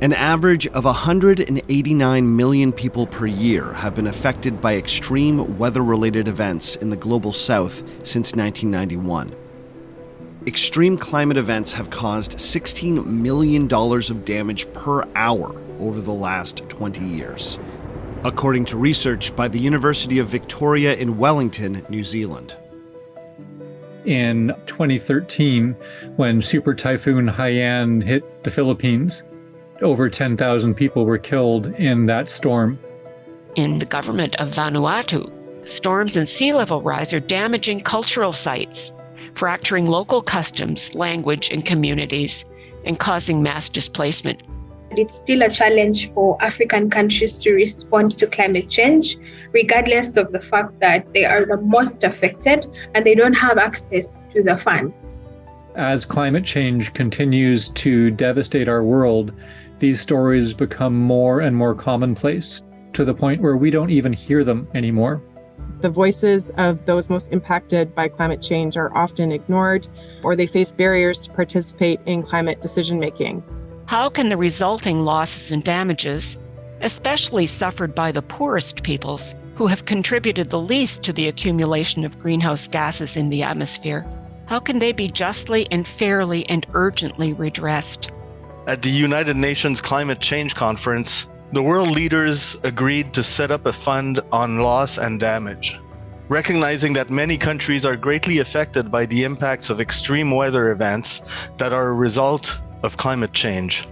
An average of 189 million people per year have been affected by extreme weather-related events in the global south since 1991. Extreme climate events have caused $16 million of damage per hour over the last 20 years, according to research by the University of Victoria in Wellington, New Zealand. In 2013, when Super Typhoon Haiyan hit the Philippines, over 10,000 people were killed in that storm. In the government of Vanuatu, storms and sea level rise are damaging cultural sites, fracturing local customs, language, and communities, and causing mass displacement. It's still a challenge for African countries to respond to climate change, regardless of the fact that they are the most affected and they don't have access to the fund. As climate change continues to devastate our world, these stories become more and more commonplace, to the point where we don't even hear them anymore. The voices of those most impacted by climate change are often ignored, or they face barriers to participate in climate decision-making. How can the resulting losses and damages, especially suffered by the poorest peoples, who have contributed the least to the accumulation of greenhouse gases in the atmosphere, how can they be justly and fairly and urgently redressed? At the United Nations Climate Change Conference, the world leaders agreed to set up a fund on loss and damage, recognizing that many countries are greatly affected by the impacts of extreme weather events that are a result of climate change.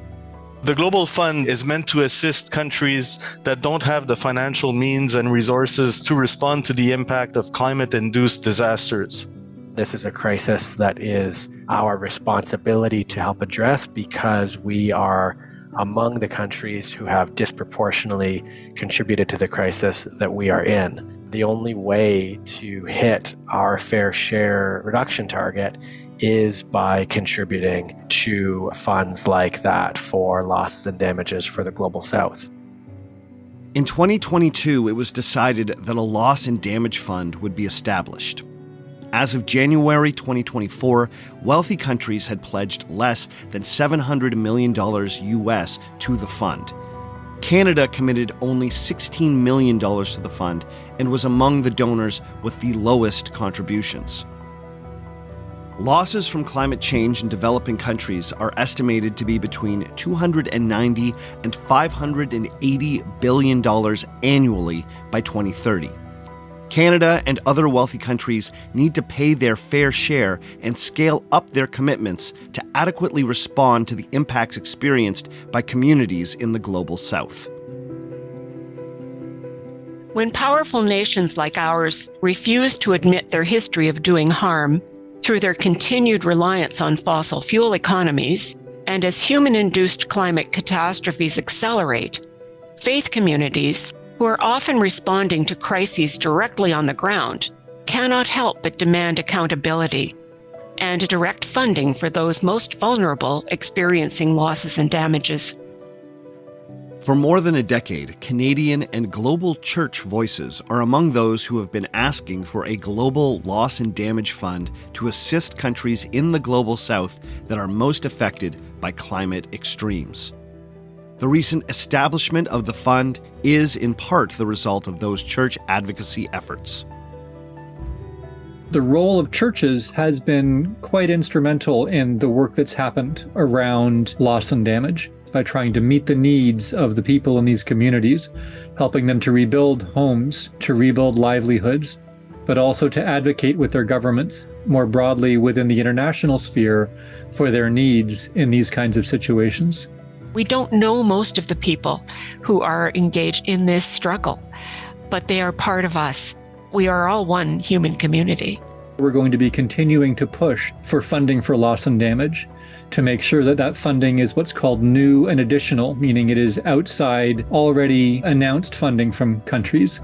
The Global Fund is meant to assist countries that don't have the financial means and resources to respond to the impact of climate-induced disasters. This is a crisis that is our responsibility to help address because we are among the countries who have disproportionately contributed to the crisis that we are in. The only way to hit our fair share reduction target is by contributing to funds like that for losses and damages for the Global South. In 2022, it was decided that a loss and damage fund would be established. As of January 2024, wealthy countries had pledged less than $700 million US to the fund. Canada committed only $16 million to the fund and was among the donors with the lowest contributions. Losses from climate change in developing countries are estimated to be between $290 and $580 billion annually by 2030. Canada and other wealthy countries need to pay their fair share and scale up their commitments to adequately respond to the impacts experienced by communities in the Global South. When powerful nations like ours refuse to admit their history of doing harm through their continued reliance on fossil fuel economies, and as human-induced climate catastrophes accelerate, faith communities, who are often responding to crises directly on the ground, cannot help but demand accountability and direct funding for those most vulnerable experiencing losses and damages. For more than a decade, Canadian and global church voices are among those who have been asking for a global loss and damage fund to assist countries in the Global South that are most affected by climate extremes. The recent establishment of the fund is in part the result of those church advocacy efforts. The role of churches has been quite instrumental in the work that's happened around loss and damage by trying to meet the needs of the people in these communities, helping them to rebuild homes, to rebuild livelihoods, but also to advocate with their governments more broadly within the international sphere for their needs in these kinds of situations. We don't know most of the people who are engaged in this struggle, but they are part of us. We are all one human community. We're going to be continuing to push for funding for loss and damage to make sure that that funding is what's called new and additional, meaning it is outside already announced funding from countries,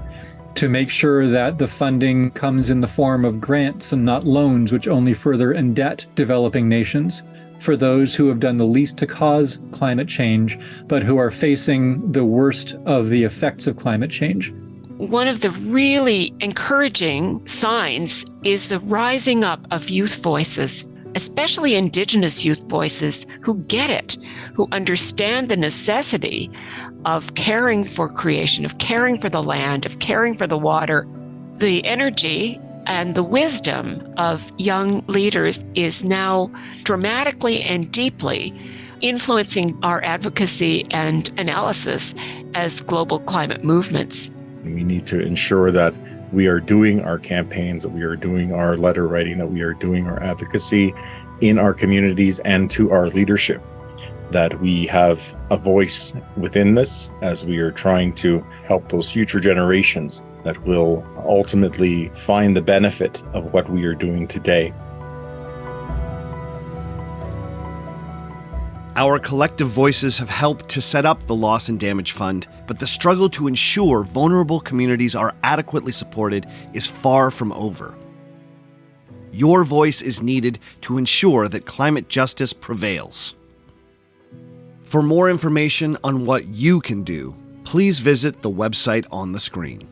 to make sure that the funding comes in the form of grants and not loans, which only further indebt developing nations, for those who have done the least to cause climate change, but who are facing the worst of the effects of climate change. One of the really encouraging signs is the rising up of youth voices especially Indigenous youth voices who get it, who understand the necessity of caring for creation, of caring for the land, of caring for the water. The energy and the wisdom of young leaders is now dramatically and deeply influencing our advocacy and analysis as global climate movements. We need to ensure that we are doing our campaigns, that we are doing our letter writing, that we are doing our advocacy in our communities and to our leadership, that we have a voice within this as we are trying to help those future generations that will ultimately find the benefit of what we are doing today. Our collective voices have helped to set up the Loss and Damage Fund, but the struggle to ensure vulnerable communities are adequately supported is far from over. Your voice is needed to ensure that climate justice prevails. For more information on what you can do, please visit the website on the screen.